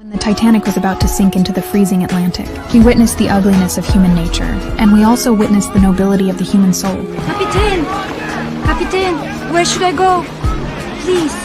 When the Titanic was about to sink into the freezing Atlantic, we witnessed the ugliness of human nature, and we also witnessed the nobility of the human soul. Captain! Captain, where should I go? Please.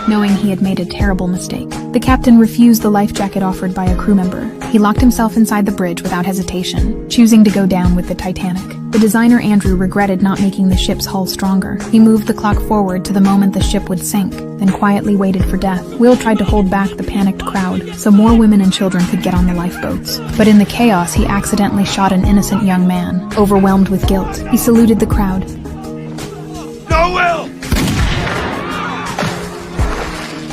Knowing he had made a terrible mistake, the captain refused the life jacket offered by a crew member. He locked himself inside the bridge without hesitation, choosing to go down with the Titanic. The designer Andrew regretted not making the ship's hull stronger. He moved the clock forward to the moment the ship would sink, then quietly waited for death. Will tried to hold back the panicked crowd, so more women and children could get on the lifeboats. But in the chaos, he accidentally shot an innocent young man. Overwhelmed with guilt, he saluted the crowd. No, Will!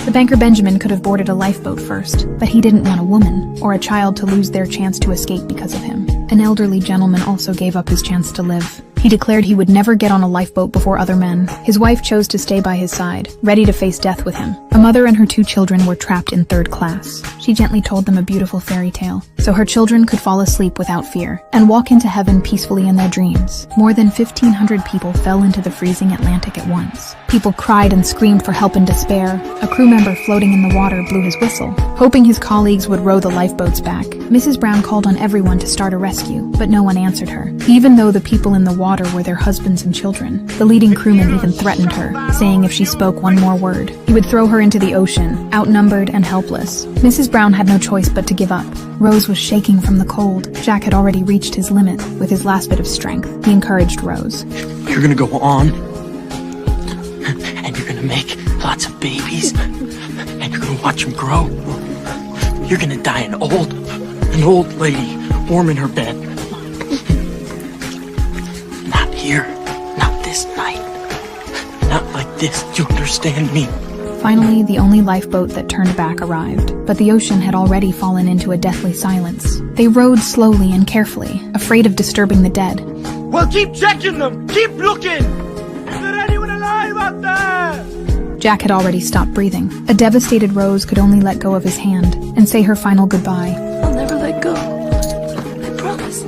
The banker Benjamin could have boarded a lifeboat first, but he didn't want a woman or a child to lose their chance to escape because of him. An elderly gentleman also gave up his chance to live. He declared he would never get on a lifeboat before other men. His wife chose to stay by his side, ready to face death with him. A mother and her 2 children were trapped in 3rd class. She gently told them a beautiful fairy tale, so her children could fall asleep without fear and walk into heaven peacefully in their dreams. More than 1,500 people fell into the freezing Atlantic at once. People cried and screamed for help in despair. A crew member floating in the water blew his whistle, hoping his colleagues would row the lifeboats back. Mrs. Brown called on everyone to start a rescue, but no one answered her, even though the people in the water were their husbands and children. The leading crewman even threatened her, saying if she spoke one more word, he would throw her into the ocean, outnumbered and helpless. Mrs. Brown had no choice but to give up. Rose was shaking from the cold. Jack had already reached his limit with his last bit of strength. He encouraged Rose. You're gonna go on, and you're gonna make lots of babies, and you're gonna watch them grow. You're gonna die an old lady, warm in her bed. Not here, not this night, not like this, you understand me? Finally, the only lifeboat that turned back arrived, but the ocean had already fallen into a deathly silence. They rowed slowly and carefully, afraid of disturbing the dead. Well, keep checking them! Keep looking! Is there anyone alive out there? Jack had already stopped breathing. A devastated Rose could only let go of his hand and say her final goodbye. I'll never let go. I promise.